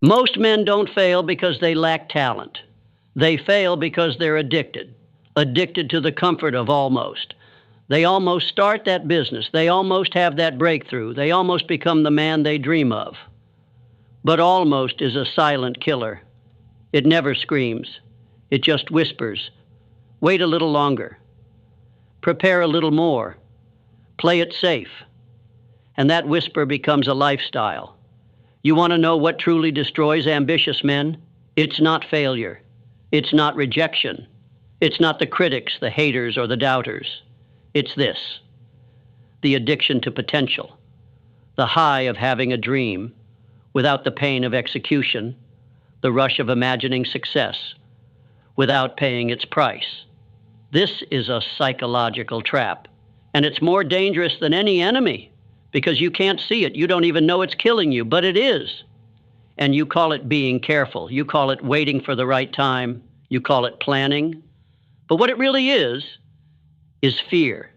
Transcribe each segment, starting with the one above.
Most men don't fail because they lack talent. They fail because they're addicted to the comfort of almost. They almost start that business. They almost have that breakthrough. They almost become the man they dream of. But almost is a silent killer. It never screams. It just whispers. Wait a little longer. Prepare a little more. Play it safe. And that whisper becomes a lifestyle. You want to know what truly destroys ambitious men? It's not failure. It's not rejection. It's not the critics, the haters, or the doubters. It's this: the addiction to potential, the high of having a dream, without the pain of execution, the rush of imagining success, without paying its price. This is a psychological trap, and it's more dangerous than any enemy, because you can't see it. You don't even know it's killing you, but it is. And you call it being careful. You call it waiting for the right time. You call it planning. But what it really is fear.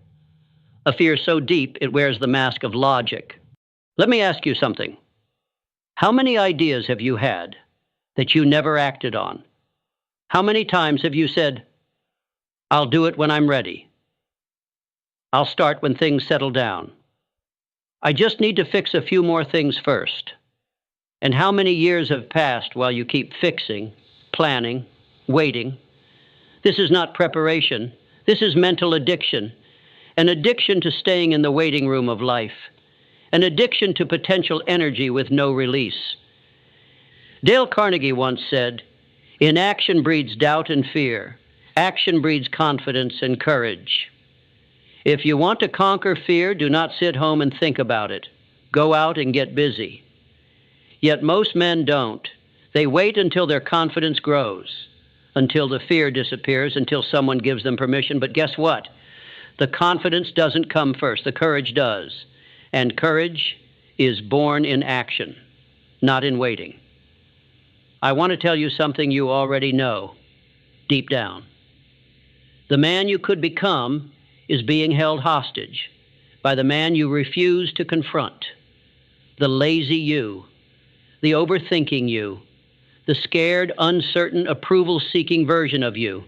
A fear so deep it wears the mask of logic. Let me ask you something. How many ideas have you had that you never acted on? How many times have you said, "I'll do it when I'm ready. I'll start when things settle down. I just need to fix a few more things first"? And how many years have passed while you keep fixing, planning, waiting? This is not preparation. This is mental addiction. An addiction to staying in the waiting room of life. An addiction to potential energy with no release. Dale Carnegie once said, "Inaction breeds doubt and fear. Action breeds confidence and courage." If you want to conquer fear, do not sit home and think about it. Go out and get busy. Yet most men don't. They wait until their confidence grows, until the fear disappears, until someone gives them permission. But guess what? The confidence doesn't come first. The courage does. And courage is born in action, not in waiting. I want to tell you something you already know, deep down. The man you could become is being held hostage by the man you refuse to confront. The lazy you, the overthinking you, the scared, uncertain, approval-seeking version of you.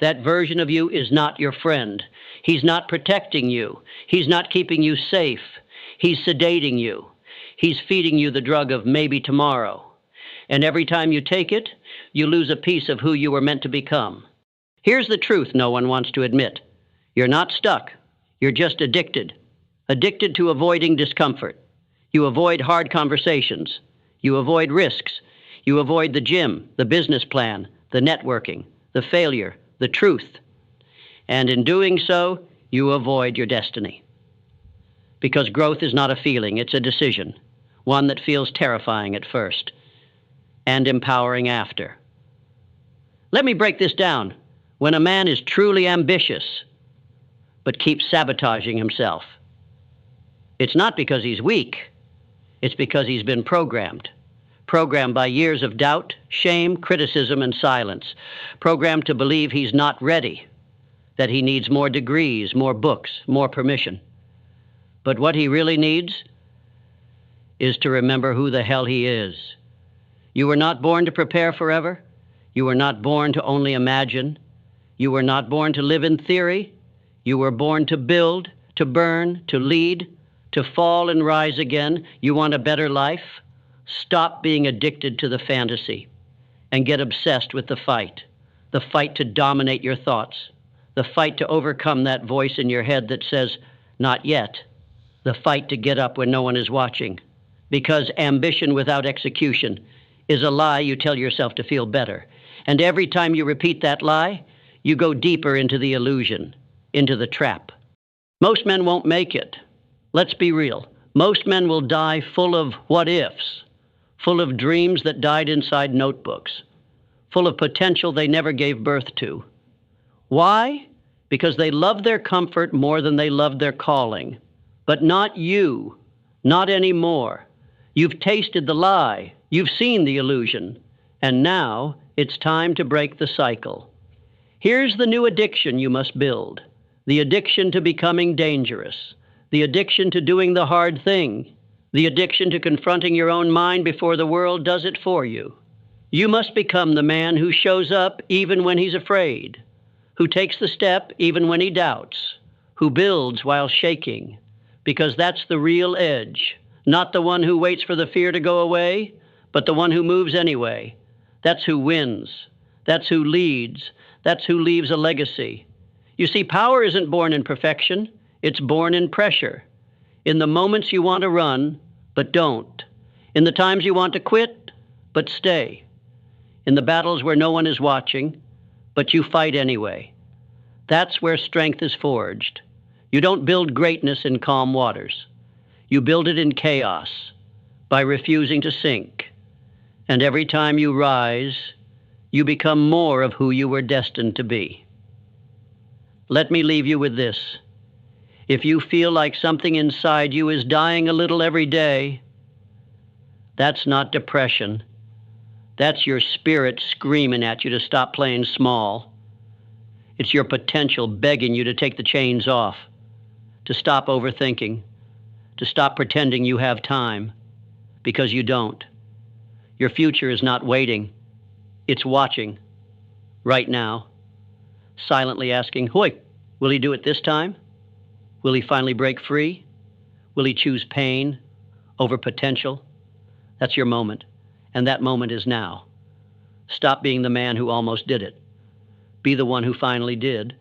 That version of you is not your friend. He's not protecting you. He's not keeping you safe. He's sedating you. He's feeding you the drug of maybe tomorrow. And every time you take it, you lose a piece of who you were meant to become. Here's the truth no one wants to admit. You're not stuck. You're just addicted. Addicted to avoiding discomfort. You avoid hard conversations. You avoid risks. You avoid the gym, the business plan, the networking, the failure, the truth. And in doing so, you avoid your destiny. Because growth is not a feeling, it's a decision. One that feels terrifying at first and empowering after. Let me break this down. When a man is truly ambitious, but keeps sabotaging himself, it's not because he's weak. It's because he's been programmed by years of doubt, shame, criticism, and silence. Programmed to believe he's not ready, that he needs more degrees, more books, more permission. But what he really needs is to remember who the hell he is. You were not born to prepare forever. You were not born to only imagine. You were not born to live in theory. You were born to build, to burn, to lead, to fall and rise again. You want a better life? Stop being addicted to the fantasy and get obsessed with the fight to dominate your thoughts, the fight to overcome that voice in your head that says, "Not yet," the fight to get up when no one is watching. Because ambition without execution is a lie you tell yourself to feel better. And every time you repeat that lie, you go deeper into the illusion, into the trap. Most men won't make it. Let's be real. Most men will die full of what-ifs, full of dreams that died inside notebooks, full of potential they never gave birth to. Why? Because they loved their comfort more than they loved their calling. But not you, not anymore. You've tasted the lie, you've seen the illusion, and now it's time to break the cycle. Here's the new addiction you must build, the addiction to becoming dangerous, the addiction to doing the hard thing, The addiction to confronting your own mind before the world does it for you. You must become the man who shows up even when he's afraid, who takes the step even when he doubts, who builds while shaking, because that's the real edge, not the one who waits for the fear to go away, but the one who moves anyway. That's who wins. That's who leads. That's who leaves a legacy. You see, power isn't born in perfection. It's born in pressure. In the moments you want to run, but don't. In the times you want to quit, but stay. In the battles where no one is watching, but you fight anyway. That's where strength is forged. You don't build greatness in calm waters. You build it in chaos, by refusing to sink. And every time you rise, you become more of who you were destined to be. Let me leave you with this. If you feel like something inside you is dying a little every day, that's not depression. That's your spirit screaming at you to stop playing small. It's your potential begging you to take the chains off, to stop overthinking, to stop pretending you have time, because you don't. Your future is not waiting. It's watching, right now, silently asking, "Hoy, will he do it this time? Will he finally break free? Will he choose pain over potential?" That's your moment, and that moment is now. Stop being the man who almost did it. Be the one who finally did.